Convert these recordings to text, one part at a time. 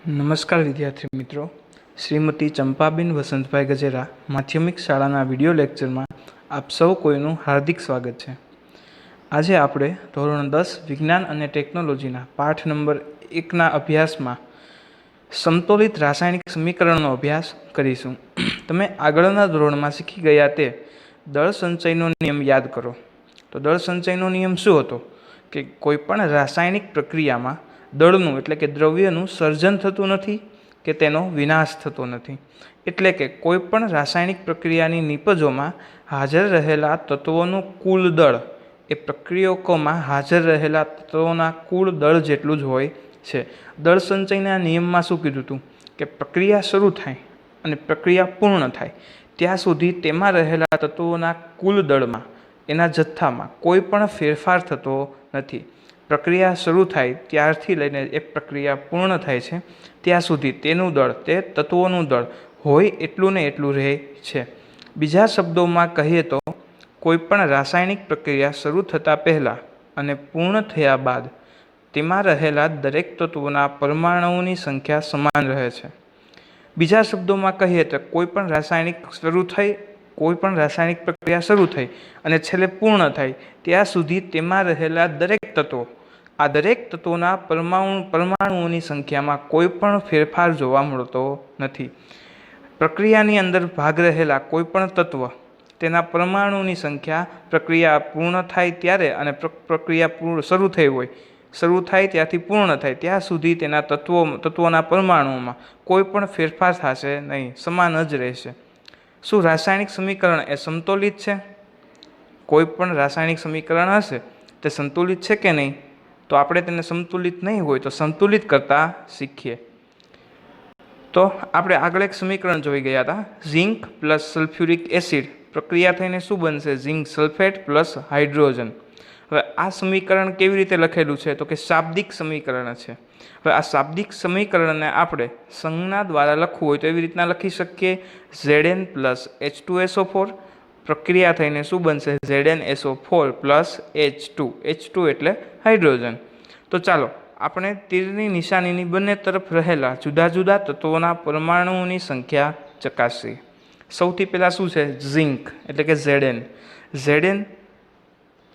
નમસ્કાર વિદ્યાર્થી મિત્રો, શ્રીમતી ચંપાબેન વસંતભાઈ ગજેરા માધ્યમિક શાળાના વિડિયો લેક્ચરમાં આપ સૌ કોઈનું હાર્દિક સ્વાગત છે. આજે આપણે ધોરણ 10 વિજ્ઞાન અને ટેકનોલોજીના પાઠ નંબર 1ના અભ્યાસમાં સમતોલિત રાસાયણિક સમીકરણનો અભ્યાસ કરીશું. તમે આગળના ધોરણમાં શીખી ગયા તે દળ સંચયનો નિયમ યાદ કરો. તો દળ સંચયનો નિયમ શું હતો કે કોઈપણ રાસાયણિક પ્રક્રિયામાં દળનું એટલે કે દ્રવ્યનું સર્જન થતું નથી કે તેનો વિનાશ થતો નથી. એટલે કે કોઈપણ રાસાયણિક પ્રક્રિયાની નિપજોમાં હાજર રહેલા તત્વોનું કુલ દળ એ પ્રક્રિયકોમાં હાજર રહેલા તત્વોના કુલ દળ જેટલું જ હોય છે. દળ સંચયના નિયમમાં શું કીધું હતું કે પ્રક્રિયા શરૂ થાય અને પ્રક્રિયા પૂર્ણ થાય ત્યાં સુધી તેમાં રહેલા તત્વોના કુલ દળમાં એના જથ્થામાં કોઈ પણ ફેરફાર થતો નથી. પ્રક્રિયા શરૂ થાય ત્યારથી લઈને એ પ્રક્રિયા પૂર્ણ થાય છે ત્યાં સુધી તેનું દળ તે તત્વોનું દળ હોય એટલું ને એટલું રહે છે. બીજા શબ્દોમાં કહીએ તો કોઈપણ રાસાયણિક પ્રક્રિયા શરૂ થતાં પહેલાં અને પૂર્ણ થયા બાદ તેમાં રહેલા દરેક તત્વોના પરમાણુઓની સંખ્યા સમાન રહે છે. બીજા શબ્દોમાં કહીએ તો કોઈપણ રાસાયણિક પ્રક્રિયા શરૂ થઈ અને છેલ્લે પૂર્ણ થાય ત્યાં સુધી તેમાં રહેલા દરેક તત્વો આ દરેક તત્વોના પરમાણુઓની સંખ્યામાં કોઈ પણ ફેરફાર જોવા મળતો નથી. પ્રક્રિયાની અંદર ભાગ રહેલા કોઈપણ તત્વ તેના પરમાણુની સંખ્યા પ્રક્રિયા પૂર્ણ થાય ત્યારે અને પ્રક્રિયા શરૂ થાય ત્યાંથી પૂર્ણ થાય ત્યાં સુધી તેના તત્વોના પરમાણુઓમાં કોઈ પણ ફેરફાર થશે નહીં, સમાન જ રહેશે. શું રાસાયણિક સમીકરણ એ સમતોલિત છે? કોઈ પણ રાસાયણિક સમીકરણ હશે તે સંતુલિત છે કે નહીં? તો આપણે તેને સંતુલિત નહીં હોય તો સંતુલિત કરતા શીખીએ. તો આપણે આગળ એક સમીકરણ જોઈ ગયા હતા, ઝિંક પ્લસ સલ્ફ્યુરિક એસિડ પ્રક્રિયા થઈને શું બનશે? Zinc sulphate plus hydrogen. હવે આ સમીકરણ કેવી રીતે લખેલું છે? તો કે શાબ્દિક સમીકરણ છે. હવે આ શાબ્દિક સમીકરણને આપણે સંજ્ઞા દ્વારા લખવું હોય તો એવી રીતના લખી શકીએ, Zn પ્લસ H2SO4 પ્રક્રિયા થઈને શું બનશે? ZnSO4 પ્લસ H2 એટલે હાઇડ્રોજન. તો ચાલો આપણે તીરની નિશાનીની બંને તરફ રહેલા જુદા જુદા તત્વોના પરમાણુઓની સંખ્યા ચકાસીએ. સૌથી પહેલાં શું છે? ઝિંક એટલે કે Zn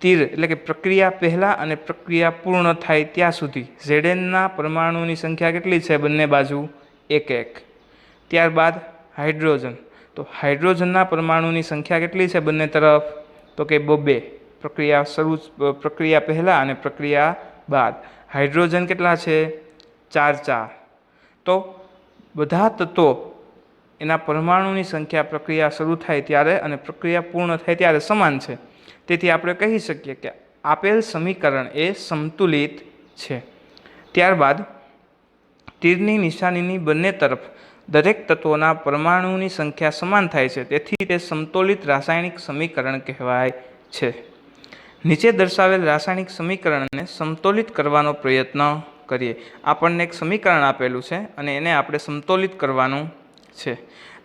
તીર એટલે કે પ્રક્રિયા પહેલાં અને પ્રક્રિયા પૂર્ણ થાય ત્યાં સુધી Znના પરમાણુની સંખ્યા કેટલી છે? બંને બાજુ 1 1. ત્યારબાદ હાઇડ્રોજન, તો હાઇડ્રોજનના પરમાણુની સંખ્યા કેટલી છે બંને તરફ? તો કે 2. પ્રક્રિયા પહેલાં અને પ્રક્રિયા બાદ હાઇડ્રોજન કેટલા છે? 4 4. તો બધા તત્વો એના પરમાણુની સંખ્યા પ્રક્રિયા શરૂ થાય ત્યારે અને પ્રક્રિયા પૂર્ણ થાય ત્યારે સમાન છે. તેથી આપણે કહી શકીએ કે આપેલ સમીકરણ એ સંતુલિત છે. ત્યારબાદ તીરની નિશાનીની બંને તરફ દરેક તત્વોના પરમાણુની સંખ્યા સમાન થાય છે, તેથી તે સમતોલિત રાસાયણિક સમીકરણ કહેવાય છે. નીચે દર્શાવેલ રાસાયણિક સમીકરણને સમતોલિત કરવાનો પ્રયત્ન કરીએ. આપણને એક સમીકરણ આપેલું છે અને એને આપણે સમતોલિત કરવાનું છે.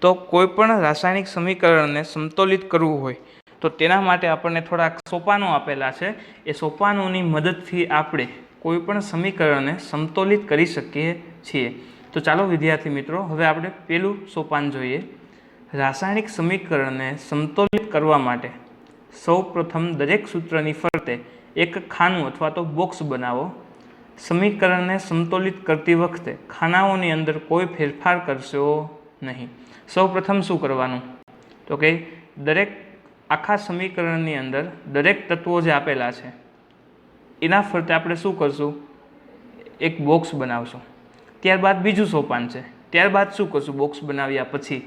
તો કોઈપણ રાસાયણિક સમીકરણને સમતોલિત કરવું હોય તો તેના માટે આપણને થોડાક સોપાનો આપેલા છે. એ સોપાનોની મદદથી આપણે કોઈપણ સમીકરણને સમતોલિત કરી શકીએ છીએ. તો ચાલો વિદ્યાર્થી મિત્રો, હવે આપણે પહેલું સોપાન જોઈએ. રાસાયણિક સમીકરણને સમતોલિત કરવા માટે સૌપ્રથમ દરેક સૂત્રની ફરતે એક ખાનું અથવા તો બોક્સ બનાવો. સમીકરણને સમતોલિત કરતી વખતે ખાનાઓની અંદર કોઈ ફેરફાર કરશો નહીં. સૌપ્રથમ શું કરવાનું? તો કે દરેક આખા સમીકરણની અંદર દરેક તત્વો જે આપેલા છે એના ફરતે આપણે શું કરશું? એક બોક્સ બનાવશું. ત્યારબાદ બીજું સોપાન છે. ત્યારબાદ શું કરશું? બોક્સ બનાવ્યા પછી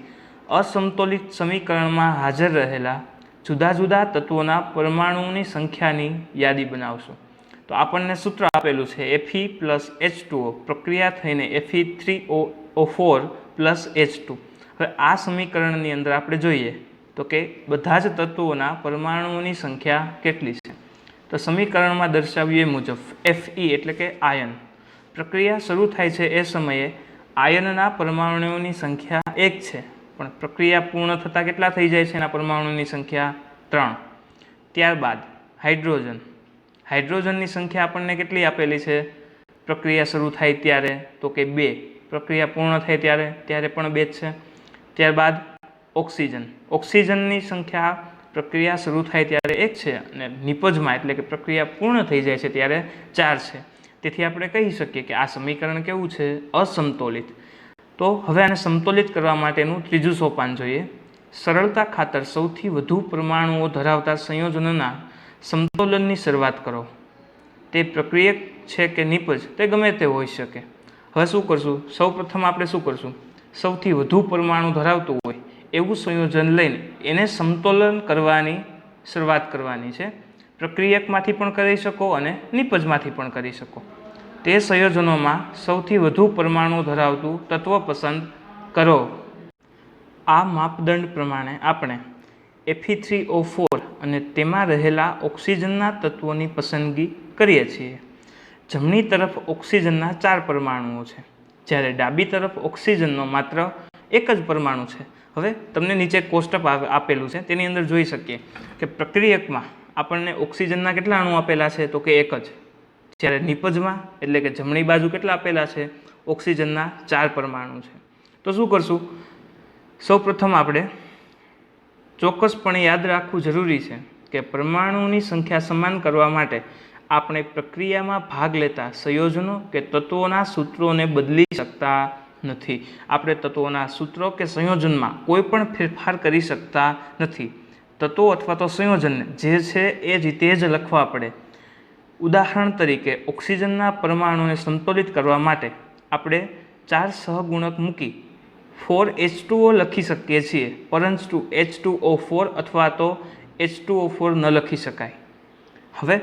અસમતોલિત સમીકરણમાં હાજર રહેલા જુદા જુદા તત્વોના પરમાણુઓની સંખ્યાની યાદી બનાવશું. તો આપણને સૂત્ર આપેલું છે Fe પ્લસ H2O પ્રક્રિયા થઈને Fe3O4 પ્લસ H2. હવે આ સમીકરણની અંદર આપણે જોઈએ તો કે બધા જ તત્વોના પરમાણુઓની સંખ્યા કેટલી છે? તો સમીકરણમાં દર્શાવ્યું એ મુજબ Fe એટલે કે આયન. પ્રક્રિયા શરૂ થાય છે એ સમયે આયનના પરમાણુઓની સંખ્યા 1 છે, પણ પ્રક્રિયા પૂર્ણ થતાં કેટલા થઈ જાય છે? એના પરમાણુની સંખ્યા 3. ત્યારબાદ હાઇડ્રોજનની સંખ્યા આપણને કેટલી આપેલી છે પ્રક્રિયા શરૂ થાય ત્યારે? તો કે 2. પ્રક્રિયા પૂર્ણ થાય ત્યારે પણ 2 જ છે. ત્યારબાદ ઓક્સિજનની સંખ્યા પ્રક્રિયા શરૂ થાય ત્યારે 1 છે અને નિપજમાં એટલે કે પ્રક્રિયા પૂર્ણ થઈ જાય છે ત્યારે 4 છે. તેથી આપણે કહી શકીએ કે આ સમીકરણ કેવું છે? અસમતોલિત. તો હવે આને સમતોલિત કરવા માટેનું ત્રીજું સોપાન જોઈએ. સરળતા ખાતર સૌથી વધુ પરમાણુઓ ધરાવતા સંયોજનોના સમતોલનની શરૂઆત કરો. તે પ્રક્રિયક છે કે નિપજ તે ગમે તે હોઈ શકે. હવે શું કરશું? સૌપ્રથમ આપણે શું કરશું? સૌથી વધુ પરમાણુ ધરાવતું હોય એવું સંયોજન લઈને એને સમતોલન કરવાની શરૂઆત કરવાની છે. પ્રક્રિયકમાંથી પણ કરી શકો અને નિપજમાંથી પણ કરી શકો. તે સંયોજનોમાં સૌથી વધુ પરમાણુ ધરાવતું તત્વ પસંદ કરો. આ માપદંડ પ્રમાણે આપણે Fe3O4 અને તેમાં રહેલા ઓક્સિજનના તત્વોની પસંદગી કરીએ છીએ. જમણી તરફ ઓક્સિજનના 4 પરમાણુઓ છે, જ્યારે ડાબી તરફ ઓક્સિજનનો માત્ર 1 જ પરમાણુ છે. હવે તમને નીચે કોષ્ટક આપેલું છે, તેની અંદર જોઈ શકીએ કે પ્રક્રિયકમાં આપણને ઓક્સિજનના કેટલા અણુ આપેલા છે? તો કે 1 જ. જ્યારે નિપજમાં એટલે કે જમણી બાજુ કેટલા આપેલા છે? ઓક્સિજનના 4 પરમાણુ છે. તો શું કરશું? સૌપ્રથમ આપણે ચોક્કસપણે યાદ રાખવું જરૂરી છે કે પરમાણુની સંખ્યા સમાન કરવા માટે આપણે પ્રક્રિયામાં ભાગ લેતા સંયોજનો કે તત્વોના સૂત્રોને બદલી શકતા નથી. આપણે તત્વોના સૂત્રો કે સંયોજનમાં કોઈ પણ ફેરફાર કરી શકતા નથી. તત્વો અથવા તો સંયોજનને જે છે એ રીતે જ લખવા પડે. ઉદાહરણ તરીકે ઓક્સિજનના પરમાણુને સમતોલિત કરવા માટે આપણે 4 સહગુણક મૂકી 4H2O લખી શકીએ છીએ, પરંતુ H2O4 અથવા તો H2O4 ન લખી શકાય. હવે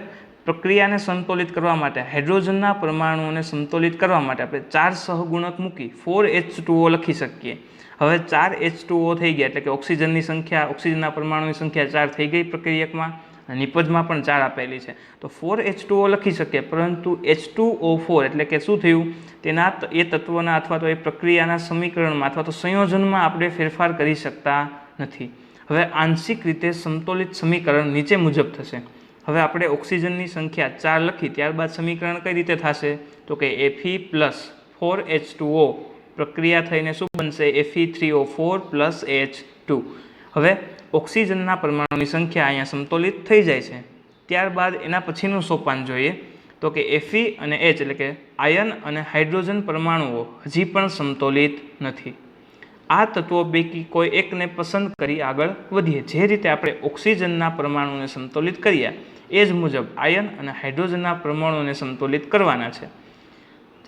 પ્રક્રિયાને સંતુલિત કરવા માટે હાઇડ્રોજનના પરમાણુઓને સંતુલિત કરવા માટે આપણે 4 સહગુણક મૂકી 4H2O લખી શકીએ. હવે 4H2O થઈ ગયા એટલે કે ઓક્સિજનના પરમાણુની સંખ્યા 4 થઈ ગઈ પ્રક્રિયકમાં. નિપજમાં પણ 4 આપેલી છે તો 4H2O લખી શકીએ, પરંતુ H2O4 એટલે કે શું થયું? એ તત્વના અથવા તો એ પ્રક્રિયાના સમીકરણમાં અથવા તો સંયોજનમાં આપણે ફેરફાર કરી શકતા નથી. હવે આંશિક રીતે સમતોલિત સમીકરણ નીચે મુજબ થશે. હવે આપણે ઓક્સિજનની સંખ્યા 4 લખી, ત્યારબાદ સમીકરણ કઈ રીતે થશે? તો કે Fe પ્લસ 4H2O પ્રક્રિયા થઈને શું બનશે? Fe3O4 plus H2. હવે ઓક્સિજનના પરમાણુની સંખ્યા અહીંયા સમતોલિત થઈ જાય છે. ત્યારબાદ એના પછીનું સોપાન જોઈએ તો કે Fe અને H એટલે કે આયન અને હાઇડ્રોજન પરમાણુઓ હજી પણ સમતોલિત નથી. આ તત્વો પૈકી કોઈ એકને પસંદ કરી આગળ વધીએ. જે રીતે આપણે ઓક્સિજનના પરમાણુને સમતોલિત કર્યા એ જ મુજબ આયન અને હાઇડ્રોજનના પરમાણુને સમતોલિત કરવાના છે.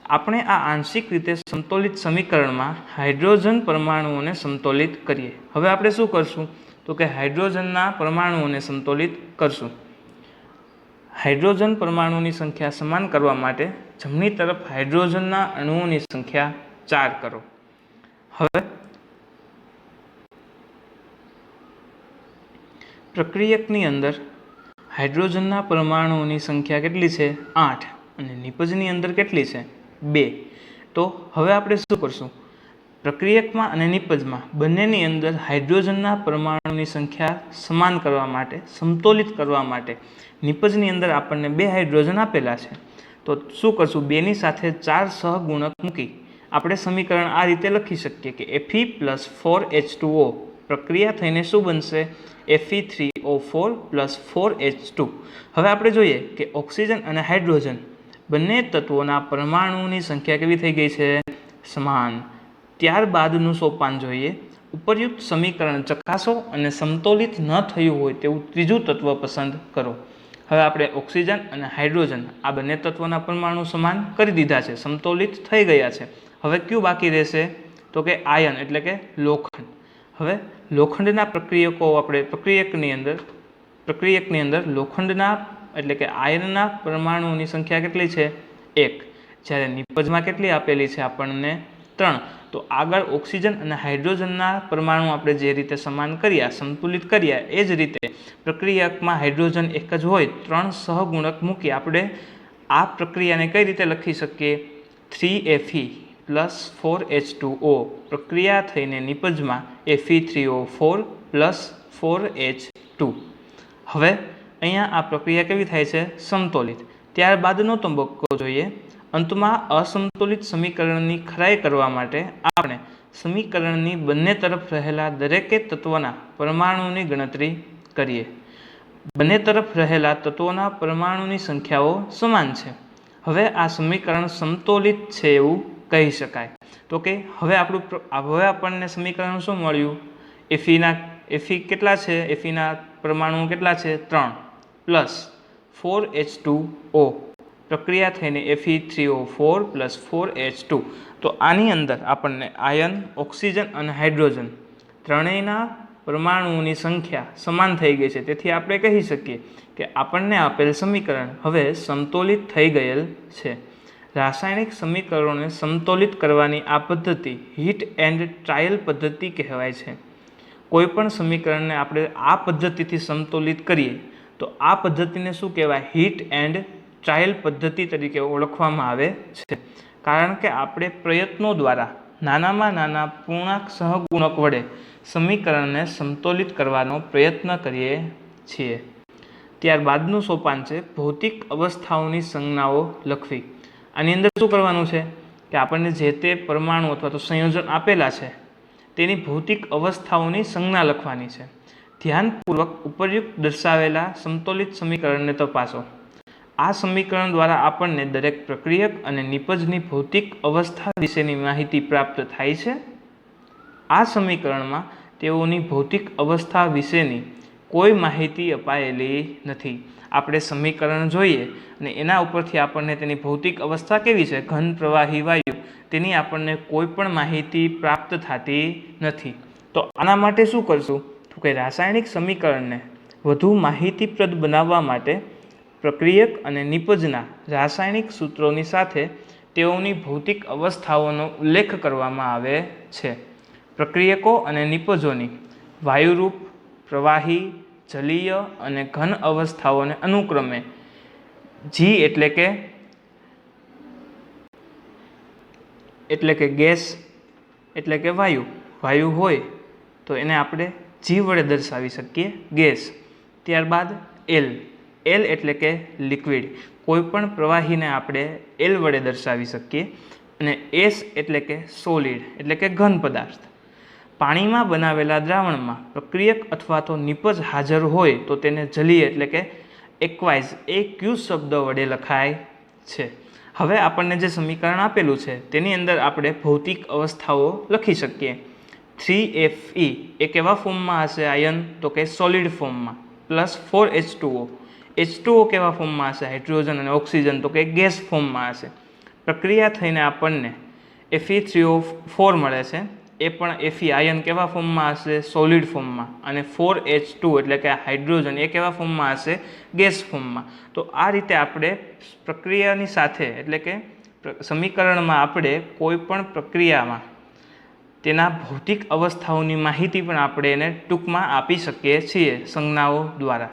આપણે આ આંશિક રીતે સમતોલિત સમીકરણમાં હાઇડ્રોજન પરમાણુઓને સમતોલિત કરીએ. હવે આપણે શું કરશું? તો કે હાઇડ્રોજનના પરમાણુઓને સમતોલિત કરશું. હાઇડ્રોજન પરમાણુની સંખ્યા સમાન કરવા માટે જમણી તરફ હાઇડ્રોજનના અણુઓની સંખ્યા 4 કરો. હવે પ્રક્રિયકની અંદર હાઇડ્રોજનના પરમાણુઓની સંખ્યા કેટલી છે? 8 અને નિપજની અંદર કેટલી છે? 2. તો હવે આપણે શું કરશું? પ્રક્રિયકમાં અને નિપજમાં બંનેની અંદર હાઇડ્રોજનના પરમાણુની સંખ્યા સમાન કરવા માટે, સમતોલિત કરવા માટે નિપજની અંદર આપણને 2 હાઇડ્રોજન આપેલા છે. તો શું કરશું? 2ની સાથે 4 સહગુણક મૂકી આપણે સમીકરણ આ રીતે લખી શકીએ કે Fe પ્લસ 4H2O પ્રક્રિયા થઈને શું બનશે? Fe3O4 plus 4H2. હવે આપણે જોઈએ કે ઓક્સિજન અને હાઇડ્રોજન બંને તત્વોના પરમાણુની સંખ્યા કેવી થઈ ગઈ છે? સમાન. ત્યારબાદનું સોપાન જોઈએ. ઉપરયુક્ત સમીકરણ ચકાસો અને સમતોલિત ન થયું હોય તેવું ત્રીજું તત્વ પસંદ કરો. હવે આપણે ઓક્સિજન અને હાઇડ્રોજન આ બંને તત્વોના પરમાણુ સમાન કરી દીધા છે, સમતોલિત થઈ ગયા છે. હવે કયું બાકી રહેશે? તો કે આયન એટલે કે લોખંડ. હવે લોખંડના પ્રક્રિયકની અંદર લોખંડના એટલે કે આયનના પરમાણુઓની સંખ્યા કેટલી છે? 1. જ્યારે નિપજમાં કેટલી આપેલી છે આપણને? 3. તો આગળ ઓક્સિજન અને હાઇડ્રોજનના પરમાણુ આપણે જે રીતે સમાન કર્યા, સંતુલિત કર્યા એ જ રીતે પ્રક્રિયકમાં હાઇડ્રોજન 1 જ હોય 3 સહગુણક મૂકી આપણે આ પ્રક્રિયાને કઈ રીતે લખી શકીએ? 3Fe પ્લસ 4H2O પ્રક્રિયા થઈને નિપજમાં Fe3O4 પ્લસ 4H2. હવે અહીંયા આ પ્રક્રિયા કેવી થાય છે? સમતોલિત. ત્યારબાદનો તબક્કો જોઈએ. અંતમાં અસંતુલિત સમીકરણની ખરાઈ કરવા માટે આપણે સમીકરણની બંને તરફ રહેલા દરેકે તત્વના પરમાણુની ગણતરી કરીએ. બંને તરફ રહેલા તત્વોના પરમાણુની સંખ્યાઓ સમાન છે. હવે આ સમીકરણ સમતોલિત છે એવું કહી શકાય. તો કે હવે આપણને સમીકરણ શું મળ્યું? એફી કેટલા છે? એફીના પરમાણુ કેટલા છે? 3 પ્લસ 4H2O પ્રક્રિયા થઈને Fe3O4 પ્લસ 4H2. તો આની અંદર આપણને આયન, ઓક્સિજન અને હાઇડ્રોજન ત્રણેયના પરમાણુઓની સંખ્યા સમાન થઈ ગઈ છે. તેથી આપણે કહી શકીએ કે આપણને આપેલ સમીકરણ હવે સમતોલિત થઈ ગયેલ છે. રાસાયણિક સમીકરણોને સમતોલિત કરવાની આ પદ્ધતિ હીટ એન્ડ ટ્રાયલ પદ્ધતિ કહેવાય છે. કોઈપણ સમીકરણને આપણે આ પદ્ધતિથી સમતોલિત કરીએ તો આ પદ્ધતિને શું કહેવાય? હીટ એન્ડ ટ્રાયલ પદ્ધતિ તરીકે ઓળખવામાં આવે છે. કારણ કે આપણે પ્રયત્નો દ્વારા નાનામાં નાના પૂર્ણાંક સહગુણક વડે સમીકરણને સમતોલિત કરવાનો પ્રયત્ન કરીએ છીએ. ત્યારબાદનું સોપાન છે ભૌતિક અવસ્થાઓની સંજ્ઞાઓ લખવી. આની અંદર શું કરવાનું છે કે આપણને જે તે પરમાણુ અથવા તો સંયોજન આપેલા છે તેની ભૌતિક અવસ્થાઓની સંજ્ઞા લખવાની છે. ધ્યાનપૂર્વક ઉપરયુક્ત દર્શાવેલા સમતોલિત સમીકરણને તપાસો. આ સમીકરણ દ્વારા આપણને દરેક પ્રક્રિયક અને નિપજની ભૌતિક અવસ્થા વિશેની માહિતી પ્રાપ્ત થાય છે. આ સમીકરણમાં તેઓની ભૌતિક અવસ્થા વિશેની કોઈ માહિતી અપાયેલી નથી. આપણે સમીકરણ જોઈએ અને એના ઉપરથી આપણને તેની ભૌતિક અવસ્થા કેવી છે, ઘન, પ્રવાહી, વાયુ, તેની આપણને કોઈ પણ માહિતી પ્રાપ્ત થતી નથી. તો આના માટે શું કરશું? તો કે રાસાયણિક સમીકરણને વધુ માહિતીપ્રદ બનાવવા માટે પ્રક્રિયક અને નિપજના રાસાયણિક સૂત્રોની સાથે તેઓની ભૌતિક અવસ્થાઓનો ઉલ્લેખ કરવામાં આવે છે. પ્રક્રિયકો અને નિપજોની વાયુરૂપ, પ્રવાહી, જલીય અને ઘન અવસ્થાઓને અનુક્રમે જી એટલે કે ગેસ એટલે કે વાયુ હોય તો એને આપણે જી વડે દર્શાવી શકીએ, ગેસ. ત્યારબાદ એલ એટલે કે લિક્વિડ, કોઈપણ પ્રવાહીને આપણે એલ વડે દર્શાવી શકીએ. અને એસ એટલે કે સોલિડ એટલે કે ઘન પદાર્થ. પાણીમાં બનાવેલા દ્રાવણમાં પ્રક્રિયક અથવા તો નિપજ હાજર હોય તો તેને જલીય એટલે કે એક્વાઇઝ AQ શબ્દ વડે લખાય છે. હવે આપણને જે સમીકરણ આપેલું છે તેની અંદર આપણે ભૌતિક અવસ્થાઓ લખી શકીએ. 3Fe એ કેવા ફોર્મમાં હશે આયન? તો કે સોલિડ ફોર્મમાં. પ્લસ 4H2O, H2O કેવા ફોર્મમાં હશે? હાઇડ્રોજન અને ઓક્સિજન, તો કે ગેસ ફોર્મમાં હશે. પ્રક્રિયા થઈને આપણને Fe3O4 મળે છે. એ પણ Fe આયન કેવા ફોર્મમાં હશે? સોલિડ ફોર્મમાં. અને 4H2 એટલે કે હાઇડ્રોજન એ કેવા ફોર્મમાં હશે? ગેસ ફોર્મમાં. તો આ રીતે આપણે પ્રક્રિયાની સાથે એટલે કે સમીકરણમાં આપણે કોઈ પણ પ્રક્રિયામાં તેના ભૌતિક અવસ્થાઓની માહિતી પણ આપણે એને ટૂંકમાં આપી શકીએ છીએ સંજ્ઞાઓ દ્વારા.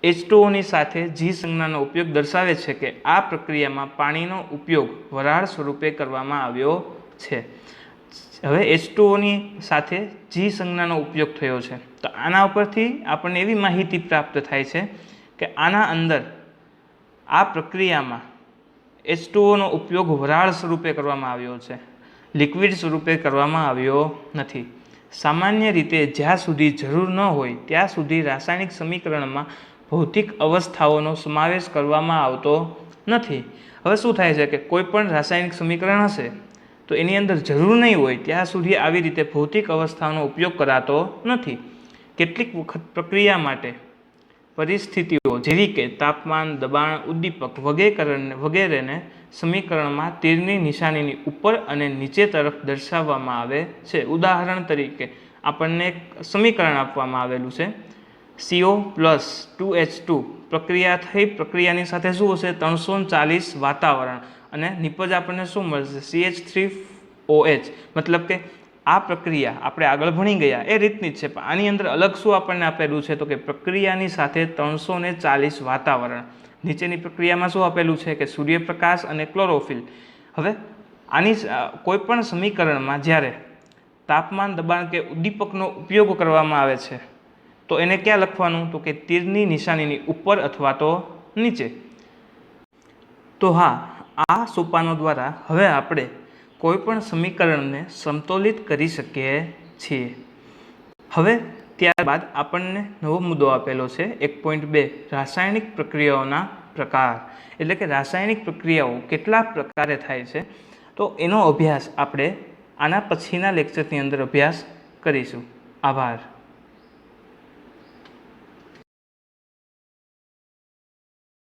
H2Oની સાથે જી સંજ્ઞાનો ઉપયોગ દર્શાવે છે કે આ પ્રક્રિયામાં પાણીનો ઉપયોગ વરાળ સ્વરૂપે કરવામાં આવ્યો છે. હવે H2Oની સાથે જી સંજ્ઞાનો ઉપયોગ થયો છે તો આના ઉપરથી આપણને એવી માહિતી પ્રાપ્ત થાય છે કે આના અંદર આ પ્રક્રિયામાં H2Oનો ઉપયોગ વરાળ સ્વરૂપે કરવામાં આવ્યો છે, લિક્વિડ સ્વરૂપે કરવામાં આવ્યો નથી. સામાન્ય રીતે જ્યાં સુધી જરૂર ન હોય ત્યાં સુધી રાસાયણિક સમીકરણમાં ભૌતિક અવસ્થાઓનો સમાવેશ કરવામાં આવતો નથી. હવે શું થાય છે કે કોઈ પણ રાસાયણિક સમીકરણ હશે તો એની અંદર જરૂર નહીં હોય ત્યાં સુધી આવી રીતે ભૌતિક અવસ્થાનો ઉપયોગ કરાતો નથી. કેટલીક વખત પ્રક્રિયા માટે પરિસ્થિતિઓ જેવી કે તાપમાન, દબાણ, ઉદ્દીપક વગેરેને સમીકરણમાં તીરની નિશાનીની ઉપર અને નીચે તરફ દર્શાવવામાં આવે છે. ઉદાહરણ તરીકે આપણને એક સમીકરણ આપવામાં આવેલું છે CO પ્લસ 2H2 પ્રક્રિયા થઈ, પ્રક્રિયાની સાથે શું હશે? 340 વાતાવરણ અને નિપજ આપણને શું મળશે? CH3OH. મતલબ કે આ પ્રક્રિયા આપણે આગળ ભણી ગયા એ રીતની જ છે, પણ આની અંદર અલગ શું આપણને આપેલું છે? તો કે પ્રક્રિયાની સાથે 340 વાતાવરણ. નીચેની પ્રક્રિયામાં શું આપેલું છે કે સૂર્યપ્રકાશ અને ક્લોરોફિલ. હવે આની કોઈ પણ સમીકરણમાં જ્યારે તાપમાન, દબાણ કે ઉદ્દીપકનો ઉપયોગ કરવામાં આવે છે તો એને ક્યાં લખવાનું? તો કે તીરની નિશાનીની ઉપર અથવા તો નીચે. તો હા, આ સોપાનો દ્વારા હવે આપણે કોઈપણ સમીકરણને સમતોલિત કરી શકીએ છીએ. હવે ત્યારબાદ આપણને નવો મુદ્દો આપેલો છે 1.2 રાસાયણિક પ્રક્રિયાઓના પ્રકાર, એટલે કે રાસાયણિક પ્રક્રિયાઓ કેટલા પ્રકારે થાય છે. તો એનો અભ્યાસ આપણે આના પછીના લેક્ચરની અંદર અભ્યાસ કરીશું. આભાર.